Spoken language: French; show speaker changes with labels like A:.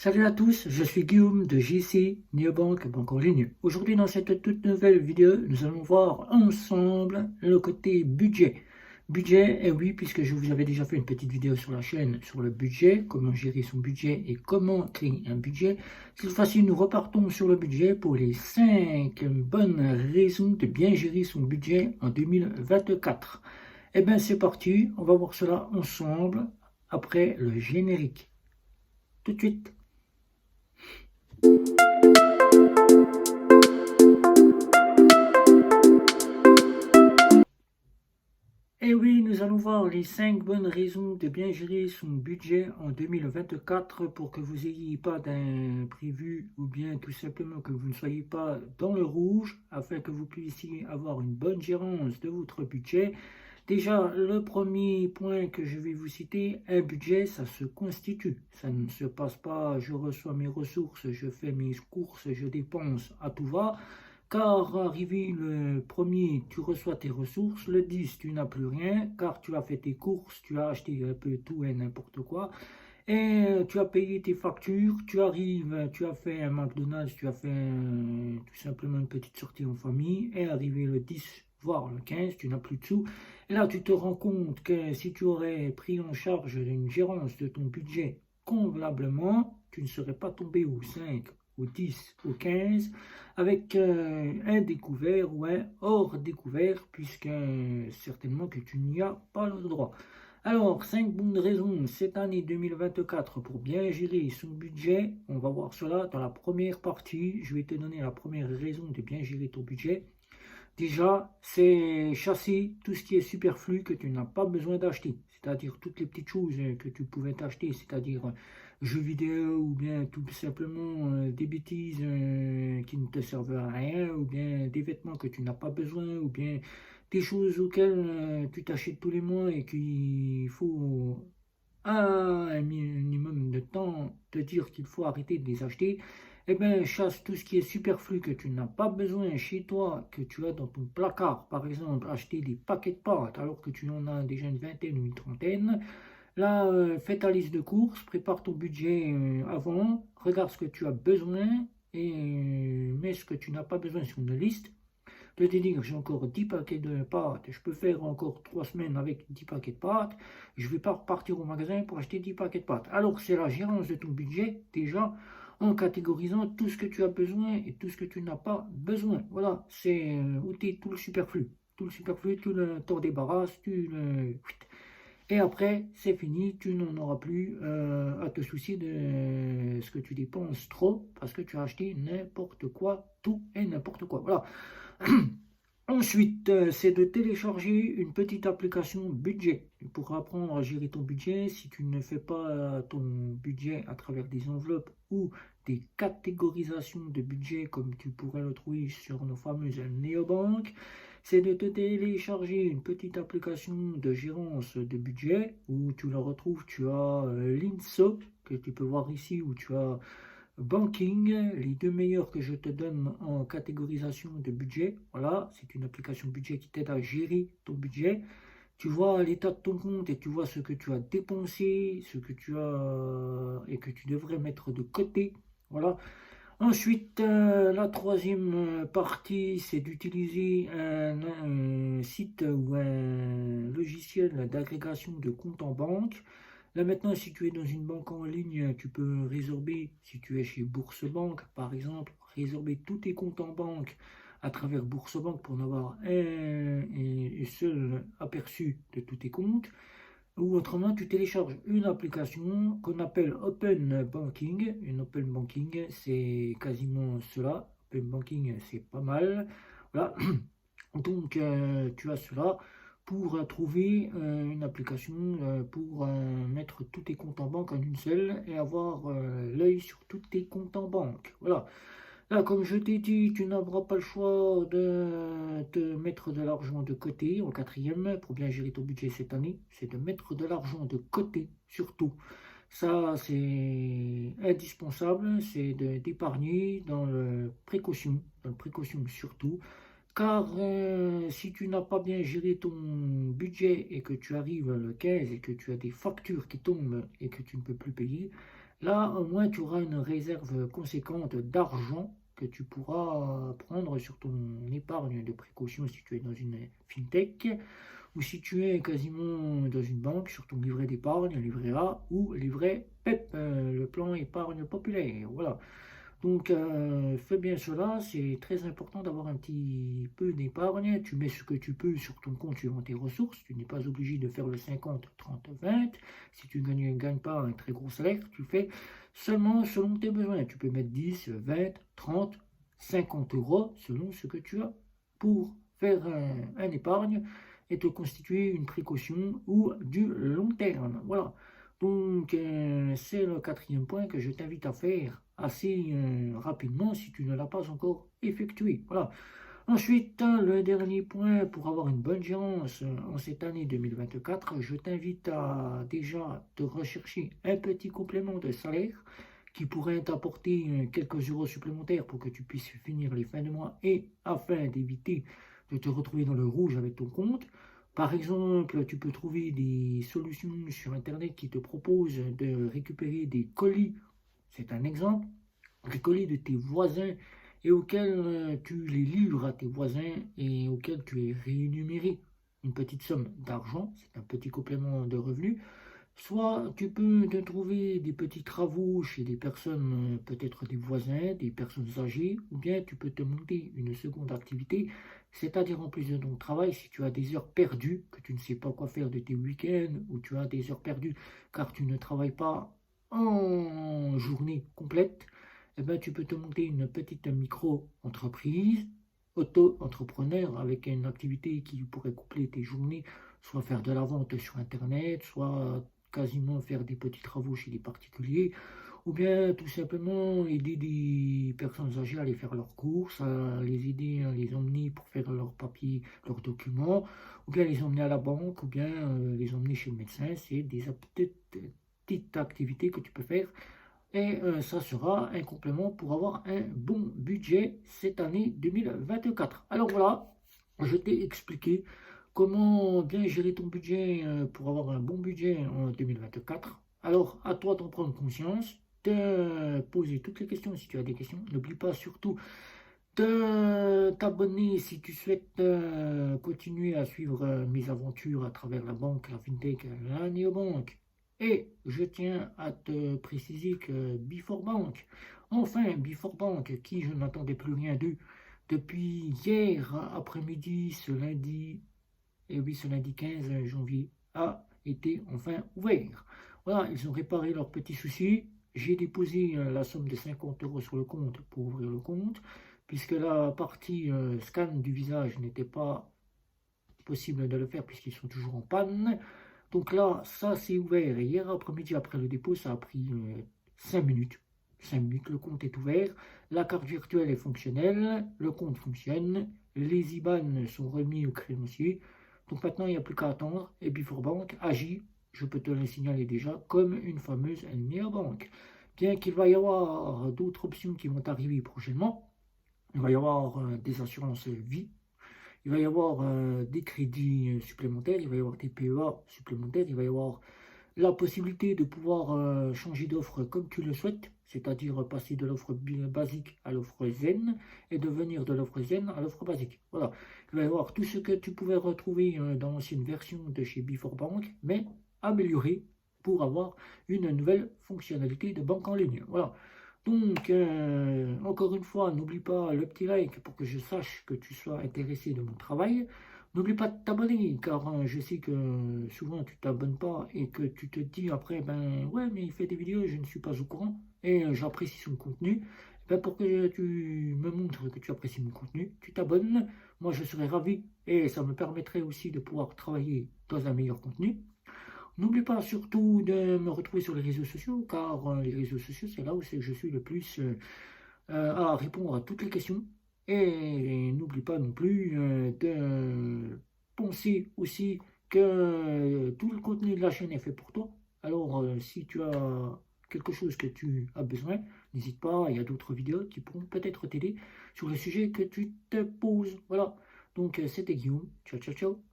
A: Salut à tous, je suis Guillaume de JC Neobank, banque en ligne. Aujourd'hui, dans cette toute nouvelle vidéo, nous allons voir ensemble le côté budget. Budget, et oui, puisque je vous avais déjà fait une petite vidéo sur la chaîne sur le budget, comment gérer son budget et comment créer un budget. Cette fois-ci, nous repartons sur le budget pour les 5 bonnes raisons de bien gérer son budget en 2024. Eh bien, c'est parti, on va voir cela ensemble après le générique. Tout de suite. Et oui, nous allons voir les 5 bonnes raisons de bien gérer son budget en 2024 pour que vous n'ayez pas d'imprévu ou bien tout simplement que vous ne soyez pas dans le rouge afin que vous puissiez avoir une bonne gérance de votre budget. Déjà, le premier point que je vais vous citer, un budget, ça se constitue. Ça ne se passe pas, je reçois mes ressources, je fais mes courses, je dépense à tout va. Car arrivé le premier, tu reçois tes ressources. Le 10, tu n'as plus rien, car tu as fait tes courses, tu as acheté un peu tout et n'importe quoi. Et tu as payé tes factures, tu arrives, tu as fait un McDonald's, tu as fait tout simplement une petite sortie en famille. Et arrivé le 10, voire le 15, tu n'as plus de sous. Et là, tu te rends compte que si tu aurais pris en charge une gérance de ton budget convenablement, tu ne serais pas tombé au 5, au 10, au 15 avec un découvert ou un hors découvert, puisque certainement que tu n'y as pas le droit. Alors, 5 bonnes raisons cette année 2024 pour bien gérer son budget. On va voir cela dans la première partie. Je vais te donner la première raison de bien gérer ton budget. Déjà, c'est chasser tout ce qui est superflu que tu n'as pas besoin d'acheter. C'est-à-dire toutes les petites choses que tu pouvais t'acheter, c'est-à-dire jeux vidéo ou bien tout simplement des bêtises qui ne te servent à rien, ou bien des vêtements que tu n'as pas besoin, ou bien des choses auxquelles tu t'achètes tous les mois et qu'il faut un minimum de temps te dire qu'il faut arrêter de les acheter. Eh bien, chasse tout ce qui est superflu que tu n'as pas besoin chez toi, que tu as dans ton placard. Par exemple, acheter des paquets de pâtes alors que tu en as déjà une vingtaine ou une trentaine. Là, fais ta liste de courses, prépare ton budget avant, regarde ce que tu as besoin et mets ce que tu n'as pas besoin sur une liste. De te dire, j'ai encore 10 paquets de pâtes, je peux faire encore 3 semaines avec 10 paquets de pâtes, je ne vais pas repartir au magasin pour acheter 10 paquets de pâtes. Alors c'est la gérance de ton budget, déjà, en catégorisant tout ce que tu as besoin et tout ce que tu n'as pas besoin. Voilà, c'est ôter tout le superflu. Tout le superflu, tu le t'en débarrasses, tu le... Et après, c'est fini, tu n'en auras plus à te soucier de ce que tu dépenses trop parce que tu as acheté n'importe quoi, tout et n'importe quoi. Voilà. Ensuite, c'est de télécharger une petite application budget pour apprendre à gérer ton budget. Si tu ne fais pas ton budget à travers des enveloppes ou des catégorisations de budget comme tu pourrais le trouver sur nos fameuses néobanques, c'est de te télécharger une petite application de gérance de budget où tu la retrouves. Tu as l'INSO que tu peux voir ici, où tu as Banking, les deux meilleurs que je te donne en catégorisation de budget. Voilà, c'est une application budget qui t'aide à gérer ton budget. Tu vois l'état de ton compte et tu vois ce que tu as dépensé, ce que tu as et que tu devrais mettre de côté. Voilà. Ensuite, la troisième partie, c'est d'utiliser un site ou un logiciel d'agrégation de comptes en banque. Là maintenant, si tu es dans une banque en ligne, tu peux résorber, si tu es chez Bourse-Banque par exemple, résorber tous tes comptes en banque à travers Bourse-Banque pour en avoir un et seul aperçu de tous tes comptes. Ou autrement, tu télécharges une application qu'on appelle Open Banking. Une Open Banking, c'est quasiment cela. Open Banking, c'est pas mal. Voilà. Donc, tu as cela pour trouver une application pour mettre tous tes comptes en banque en une seule et avoir l'œil sur tous tes comptes en banque. Voilà. Là, comme je t'ai dit, tu n'auras pas le choix de te mettre de l'argent de côté. En quatrième, pour bien gérer ton budget cette année, c'est de mettre de l'argent de côté, surtout. Ça, c'est indispensable, c'est d'épargner dans le précaution surtout. Car si tu n'as pas bien géré ton budget et que tu arrives le 15 et que tu as des factures qui tombent et que tu ne peux plus payer, là au moins tu auras une réserve conséquente d'argent que tu pourras prendre sur ton épargne de précaution si tu es dans une fintech ou si tu es quasiment dans une banque sur ton livret d'épargne, livret A ou livret PEP, le plan épargne populaire. Voilà. Donc, fais bien cela, c'est très important d'avoir un petit peu d'épargne. Tu mets ce que tu peux sur ton compte suivant tes ressources. Tu n'es pas obligé de faire le 50, 30, 20. Si tu ne gagnes pas un très gros salaire, tu fais seulement selon tes besoins. Tu peux mettre 10, 20, 30, 50 euros selon ce que tu as pour faire un épargne et te constituer une précaution ou du long terme. Voilà. Donc, c'est le quatrième point que je t'invite à faire assez rapidement si tu ne l'as pas encore effectué. Voilà. Ensuite, le dernier point pour avoir une bonne gérance en cette année 2024, je t'invite à déjà te rechercher un petit complément de salaire qui pourrait t'apporter quelques euros supplémentaires pour que tu puisses finir les fins de mois et afin d'éviter de te retrouver dans le rouge avec ton compte. Par exemple, tu peux trouver des solutions sur Internet qui te proposent de récupérer des colis, c'est un exemple, des colis de tes voisins et auxquels tu les livres à tes voisins et auxquels tu es rémunéré une petite somme d'argent, c'est un petit complément de revenu. Soit tu peux te trouver des petits travaux chez des personnes, peut-être des voisins, des personnes âgées, ou bien tu peux te monter une seconde activité, c'est-à-dire en plus de ton travail, si tu as des heures perdues, que tu ne sais pas quoi faire de tes week-ends, ou tu as des heures perdues car tu ne travailles pas en journée complète, eh ben, tu peux te monter une petite micro-entreprise, auto-entrepreneur avec une activité qui pourrait coupler tes journées, soit faire de la vente sur Internet, soit quasiment faire des petits travaux chez des particuliers, ou bien tout simplement aider des personnes âgées à aller faire leurs courses, à les aider, à les emmener pour faire leurs papiers, leurs documents, ou bien les emmener à la banque, ou bien les emmener chez le médecin. C'est des petites activités que tu peux faire et ça sera un complément pour avoir un bon budget cette année 2024. Alors voilà, je t'ai expliqué comment bien gérer ton budget pour avoir un bon budget en 2024. Alors à toi d'en prendre conscience, de poser toutes les questions si tu as des questions. N'oublie pas surtout de t'abonner si tu souhaites continuer à suivre mes aventures à travers la banque, la fintech, la néobanque. Et je tiens à te préciser que Before Bank, enfin Before Bank, qui je n'attendais plus rien d'eux depuis hier après-midi, ce lundi, et oui, ce lundi 15 janvier, a été enfin ouvert. Voilà, ils ont réparé leurs petits soucis. J'ai déposé la somme de 50 euros sur le compte pour ouvrir le compte, puisque la partie scan du visage n'était pas possible de le faire puisqu'ils sont toujours en panne. Donc là, ça c'est ouvert. Et hier après-midi, après le dépôt, ça a pris 5 minutes. 5 minutes, le compte est ouvert. La carte virtuelle est fonctionnelle. Le compte fonctionne. Les IBAN sont remis au créancier. Donc maintenant, il n'y a plus qu'à attendre. Et Before Bank agit, je peux te le signaler déjà, comme une fameuse néobanque. Bien qu'il va y avoir d'autres options qui vont arriver prochainement. Il va y avoir des assurances vie. Il va y avoir des crédits supplémentaires, il va y avoir des PEA supplémentaires, il va y avoir la possibilité de pouvoir changer d'offre comme tu le souhaites, c'est-à-dire passer de l'offre basique à l'offre zen et de venir de l'offre zen à l'offre basique. Voilà, il va y avoir tout ce que tu pouvais retrouver dans l'ancienne version de chez Before Bank, mais amélioré pour avoir une nouvelle fonctionnalité de banque en ligne. Voilà. Donc, encore une fois, n'oublie pas le petit like pour que je sache que tu sois intéressé de mon travail. N'oublie pas de t'abonner, car je sais que souvent tu t'abonnes pas et que tu te dis après, ben ouais, mais il fait des vidéos, je ne suis pas au courant et j'apprécie son contenu. Ben, pour que tu me montres que tu apprécies mon contenu, tu t'abonnes. Moi, je serais ravi et ça me permettrait aussi de pouvoir travailler dans un meilleur contenu. N'oublie pas surtout de me retrouver sur les réseaux sociaux, car les réseaux sociaux, c'est là où je suis le plus à répondre à toutes les questions. Et n'oublie pas non plus de penser aussi que tout le contenu de la chaîne est fait pour toi. Alors, si tu as quelque chose que tu as besoin, n'hésite pas, il y a d'autres vidéos qui pourront peut-être t'aider sur le sujet que tu te poses. Voilà, donc c'était Guillaume, ciao ciao ciao.